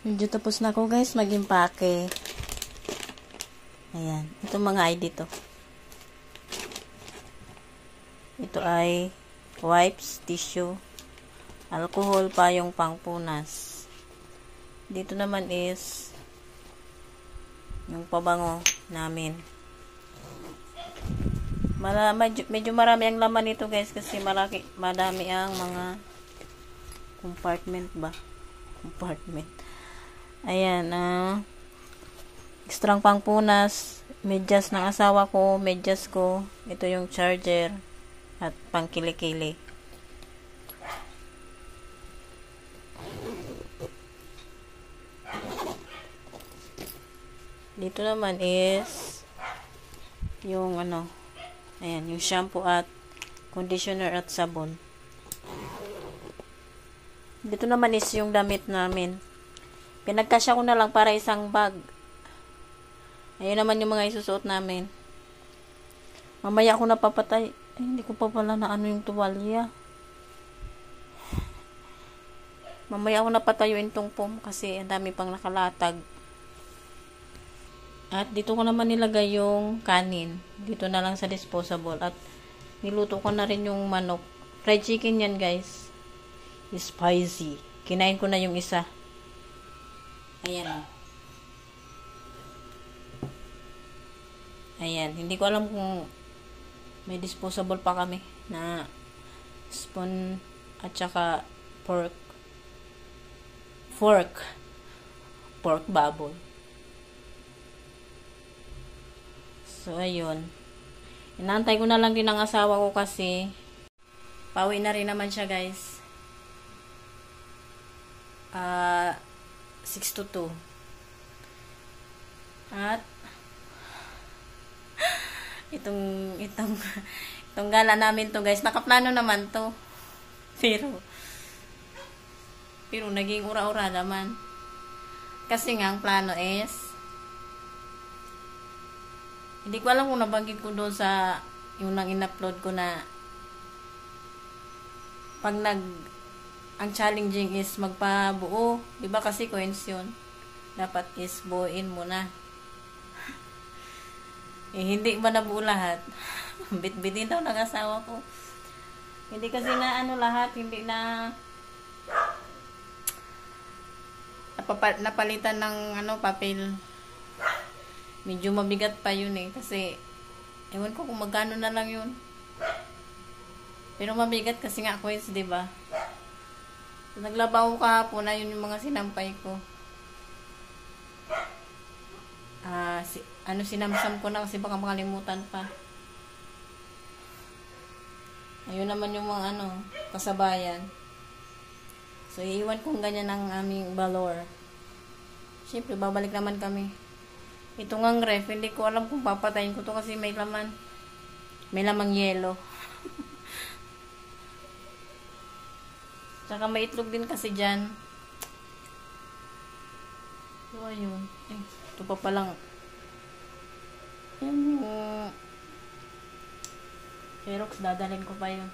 Medyo tapos na ako guys mag-impake. Ayan. Ito mga ID to. Ito ay wipes, tissue, alcohol, payong pangpunas. Dito naman is yung pabango namin. Medyo marami ang laman nito guys kasi madami ang mga compartment ba? Compartment. Ayan, extrang pangpunas, medyas ng asawa ko, medyas ko, ito yung charger, at pangkilikili. Dito naman is yung ayan, yung shampoo at conditioner at sabon. Dito naman is yung damit namin. Pinagkasya ko na lang para isang bag. Ayun naman yung mga isusuot namin. Mamaya ako napapatay. Ay, hindi ko pa pala na yung tuwalya. Mamaya ako napatayuin tong foam kasi ang dami pang nakalatag. At dito ko naman nilagay yung kanin. Dito na lang sa disposable. At niluto ko na rin yung manok. Fried chicken yan guys. Spicy. Kinain ko na yung isa. Ayan. Ayan. Hindi ko alam kung may disposable pa kami na spoon at saka pork baboy. So, ayun. Inaantay ko na lang din ang asawa ko kasi pauwi na rin naman siya guys. 6 to 2. At itong gala namin to guys, nakaplano naman to. Pero naging ura-ura naman. Kasi nga ang plano is hindi ko alam kung nabanggit ko doon sa yung nang in-upload ko na pag ang challenging is magpabuo. Diba kasi coins yun. Dapat is buuin mo na. Hindi ba nabuo lahat? Bit-bitin daw ng asawa ko. Hindi kasi na lahat. Hindi na napalitan ng papel. Medyo mabigat pa yun kasi ewan ko kung magkano na lang yun. Pero mabigat kasi nga coins, diba? Naglaba ko kahapon na yun yung mga sinampay ko. Sinamsam ko na kasi baka makalimutan pa. Ayun naman yung mga kasabayan. So, iiwan kong ganyan ang aming balor. Siyempre, babalik naman kami. Ito ngang ref, hindi ko alam kung papatayin ko to kasi may laman. May lamang yelo. Tsaka may itlog din kasi dyan. So, ayun. Ito pa palang. Yan yung Xerox. Dadalhin ko pa yun.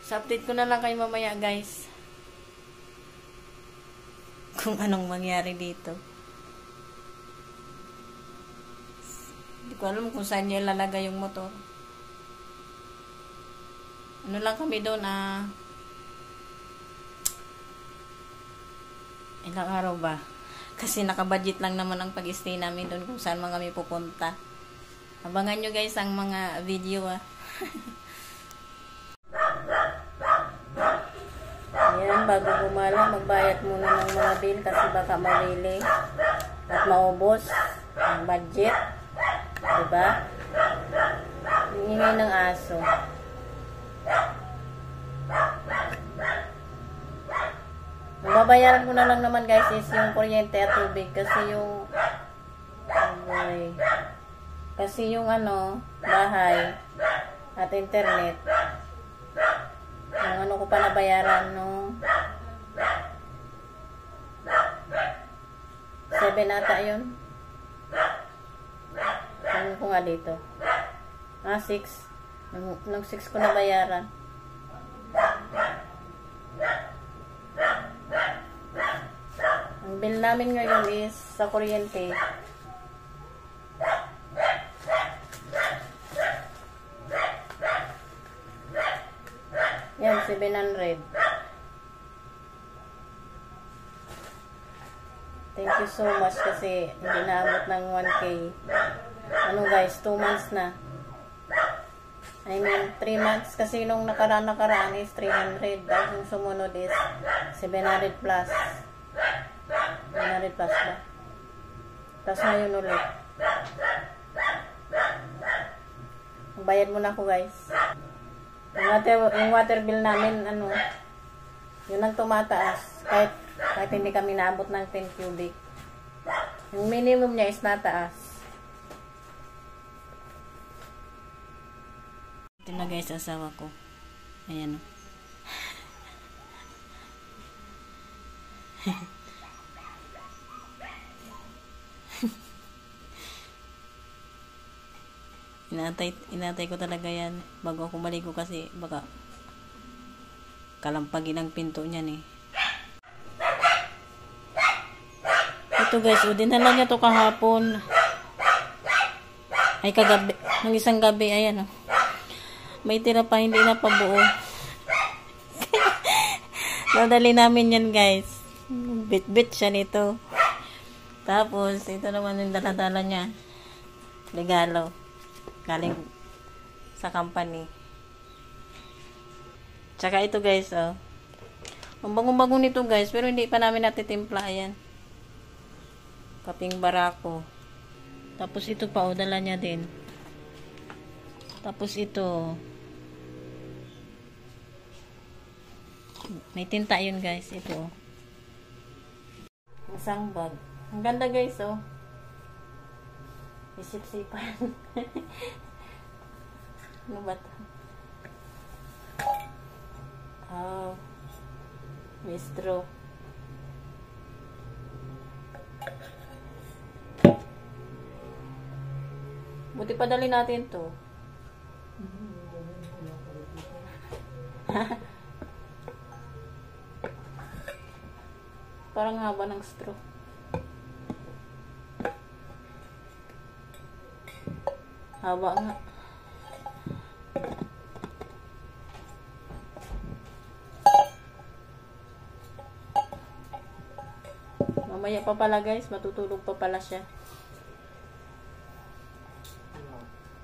So, update ko na lang kayo mamaya, guys. Kung anong mangyari dito. Hindi ko alam kung saan niya ilalagay yung motor. Ano lang kami doon, ilang araw ba? Kasi nakabudget lang naman ang pag-stay namin doon kung saan mga kami pupunta. Abangan nyo guys ang mga video Ayan, bago gumala, magbayad muna ng mga bill kasi baka malili at maubos ang budget. Diba? Ingay ng aso. Babayaran ko na lang naman guys is yung kuryente at tubig kasi yung bahay at internet yung ko pa nabayaran no 7 ata yun. Ano ko nga dito 6 nung 6 ko nabayaran. Ang bill namin ngayon is sa kuryente. Yan, 700. Thank you so much kasi hindi naabot ng 1K. Ano guys, 2 months na. I mean, 3 months kasi nung nakaraan is 300. Dahil yung sumunod is 700 plus. 700 plus ba? Tapos ngayon ulit. Magbayad muna ako guys. Yung water bill namin, ano, yun ang tumataas. Kahit hindi kami naabot ng 10 cubic. Yung minimum niya is nataas. Ito na guys, asawa ko. Ayan. Inatay ko talaga yan bago ako maligo kasi baka kalampagin ang pinto niyan eh. Ito guys, dinala niya to kahapon. Ay kagabi, ng isang gabi, ayan oh. May tira pa, hindi na pabuo. Nadali namin yan guys. Bit-bit siya nito. Tapos, ito naman yung dala-dala niya. Regalo. Galing sa company. Tsaka ito guys, oh. Ang bagong-bago nito guys, pero hindi pa namin natitimpla. Ayan. Kaping barako. Tapos ito pa, oh, dala niya din. Tapos ito. May tinta yun guys, ito. Isang bag. Ang ganda guys, oh. Isip-sipan. Ano ba ito? Oh. May straw. Buti padali natin to. Parang haba ng straw. Haba nga. Mamaya pa pala guys, matutulog pa pala siya.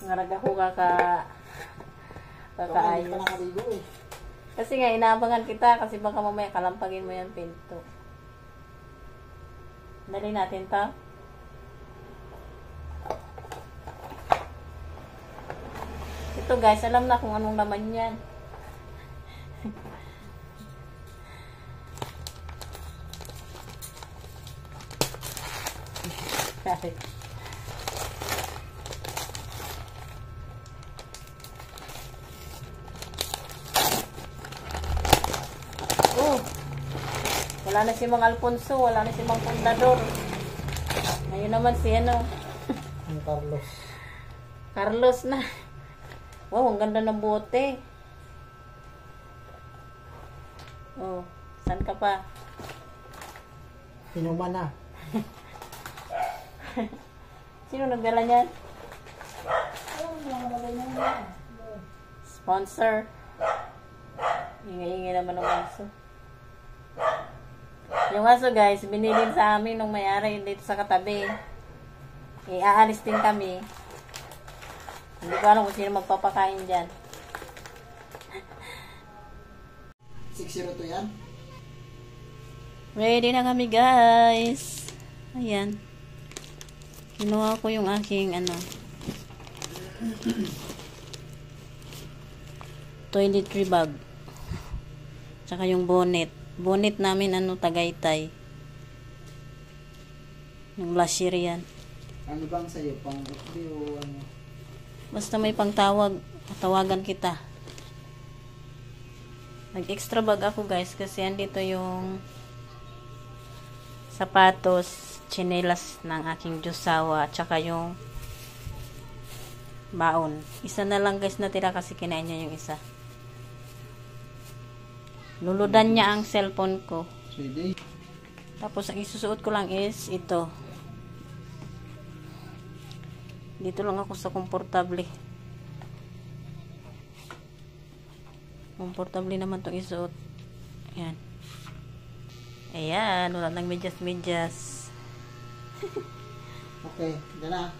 Ngaraga ko kakaayos. Kasi nga, inaabangan kita kasi baka mamaya kalampagin mo yan pinto. Dali natin to. Ito guys, alam na kung anong laman yan. Wala na si Mang Alfonso, wala na si Mang Fundador. Ngayon naman si ano? Ang Carlos. Carlos na. Wow, ang ganda ng bote. Oh, saan ka pa? Inuman na. Sino nagdala niyan? Sponsor. Ingay-ingay naman ng aso. Yung aso guys, binili sa amin nung may-ari dito sa katabi. Aalis din kami. Hindi ko alam kung sino magpapakain dyan. 602 yan? Ready na kami guys. Ayan. Kinuha ko yung aking ano toiletry bag. Tsaka yung bonnet. Bonnet namin ano Tagaytay. Yung lasher yan. Ano bang sa'yo? Pang FB o ano? Basta may pangtawag, tawagan kita. Nag-extra bag ako guys kasi andito yung sapatos, tsinelas ng aking Diyosawa, at saka yung baon. Isa na lang guys natira kasi kinain niya yung isa. Luludan niya ang cellphone ko. Pwede. Tapos ang isusuot ko lang is ito. Dito lang ako sa komportable. Komportable naman itong isuot. Ayan. Ayan, wala nang medyas-medyas. Okay, dyan na.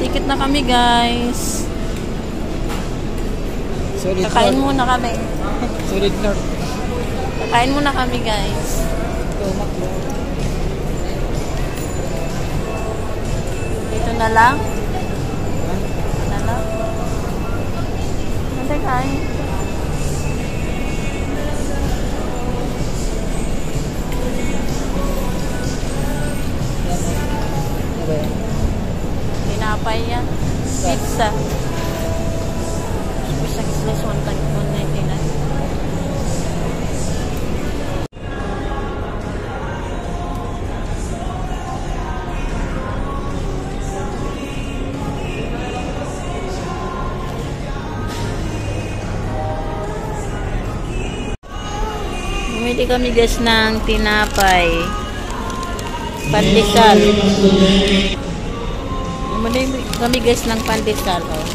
Tikit na kami, guys. Solid Kakain North. muna kami. Solid North. Kakain muna kami, guys. Ito, maklo. Dito na lang. Na lang. Hindi, kain. Ano ba yan? Tinapay yan. Pizza. Isang slice, 1.99. Bumili kami, guys, ng tinapay. Pandesal. Bumili kami, guys, ng pandesal. Oh.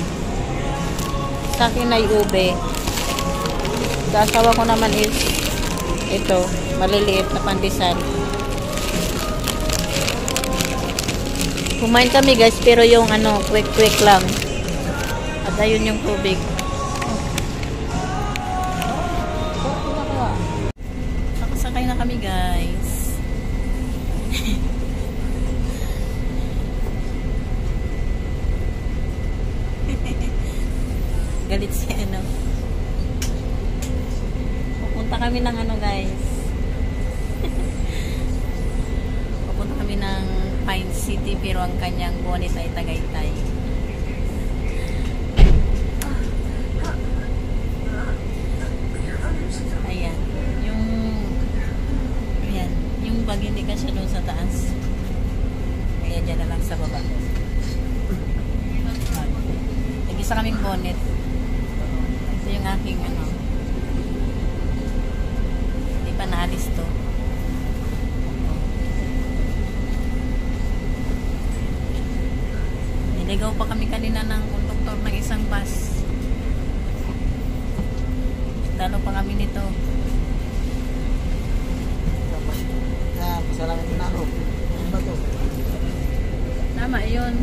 Sa akin ay ube. Sa asawa ko naman is ito, maliliit na pandesal. Kumain kami, guys, pero yung ano, quick lang. At ayun yung tubig. Nakasakay na kami, guys. Galit si ano. Pupunta kami ng ano, guys. Pupunta kami ng Pine City, pero ang kanyang bonnet ay Tagaytay. Ayan. Yung bag hindi ka siya doon sa taas. Ayan, dyan na lang sa baba. Nag-isa kaming bonnet. Ito yung aking ano. Hindi pa naalis to. Niligaw pa kami kanina ng konduktor ng isang bus. Talo pa kami nito. Pasalamat na ako. Ano ba to? Tama, yun.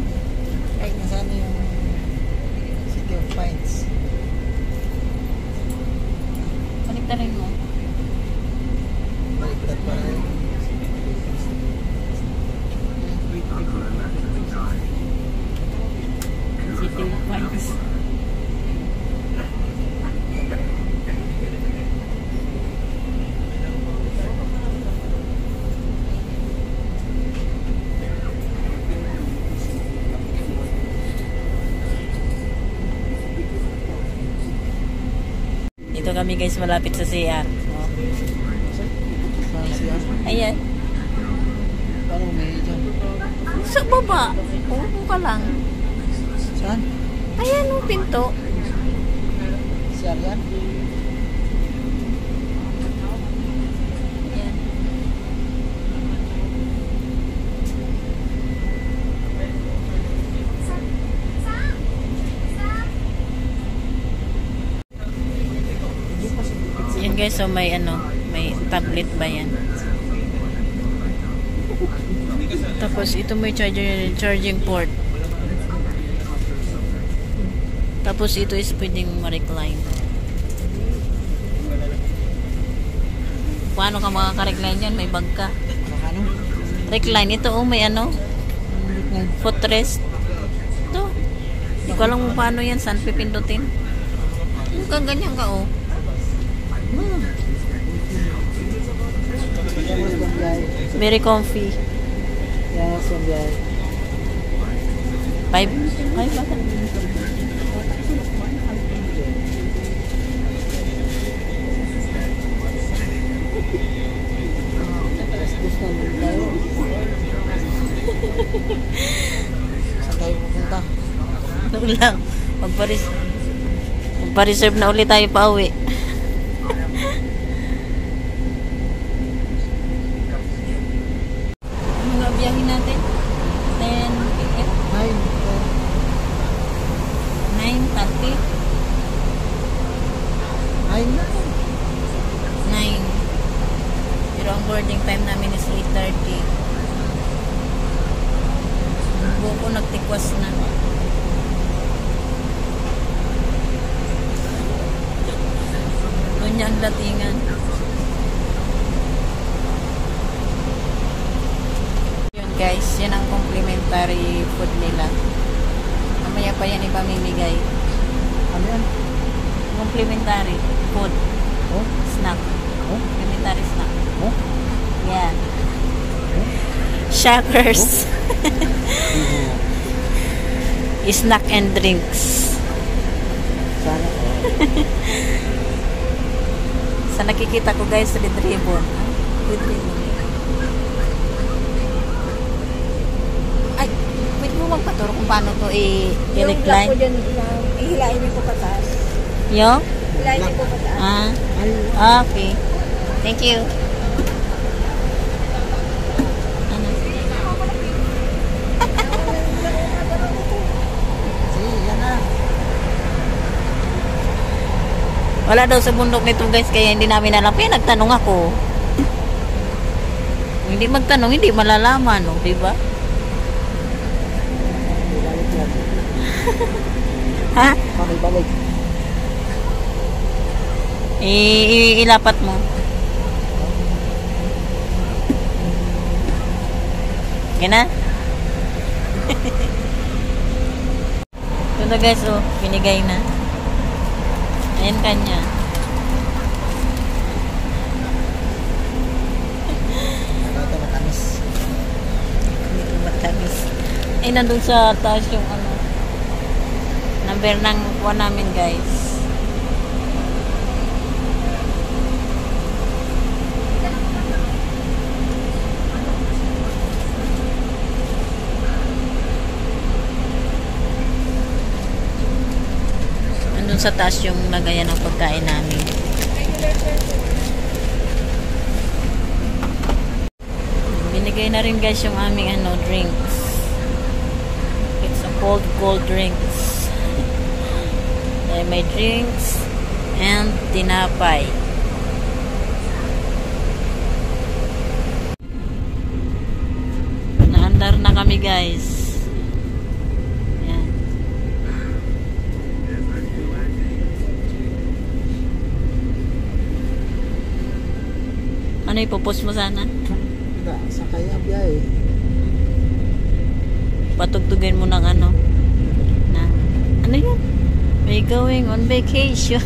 Ay, nasaan yung City of Pines? Paniktarin mo. Baliktad pa rin. City of Pines. Dito kami, guys, malapit sa CR. Oh. Saan siya? Ayan. Paano may dyan? Sa baba. Upo ka lang. Saan? Ayan, yung pinto. Special yan. Ayan. Yan guys, so may ano, may tablet ba yan? Tapos ito may charging port. Tapos ito is pwedeng ma-recline. Paano ka makaka-recline yan? May bag ka. Ano? Recline. Ito oh, may ano? Footrest. Ito. Hindi ko alam kung paano yan. Saan pipindutin? Yung ganyan ka oh. Very comfy. Yes, yan. 5 ba? Saan tayo pupunta? Ano lang. Magpa-reserve na ulit tayo pa uwi. Mga biyahe natin. 10 ticket. 9:30. 9. Pero ang boarding time namin is 8:30. Buko nagtikwas na. Doon niya ang datingan. Yun guys, yan ang complimentary food nila. Mamaya pa yan ipamimigay. Ano yan? Complimentary food. Oh? Snack. Oh? Complimentary snack. Oh? Yan. Shackers. Snack and drinks. Sana. Sa nakikita ko guys, Red Ribbon. Red Ribbon. Ay, pwede mo magpaturo kung paano to Yung black i-recline? po dyan, ihilain niyo po pataas. Yung? Hilain niyo po pataas. Okay. Thank you. Ano? Sige, yan na. Wala daw sa bundok nito guys, kaya hindi namin alam. Kaya nagtanong ako. Kung hindi magtanong, hindi malalaman, no? Diba? Balik yan. Ha? Balik. Ilapat mo. Gana? Ito na guys, oh. Binigay na. Ayan kanya. Ito matamis. Dito matamis. Ay, nandun sa taas yung ano. Number ng kuha namin guys. Nandun sa taas yung lagayan ng pagkain namin. Binigay na rin guys yung aming ano, drinks. It's a cold drinks. May drinks and tinapay. Naandar na kami guys. Yan. Ano ipopost mo sana? Hindi, sa kaya biyahe. Patugtugin mo ng ano? Na, ano yun? We're going on vacation.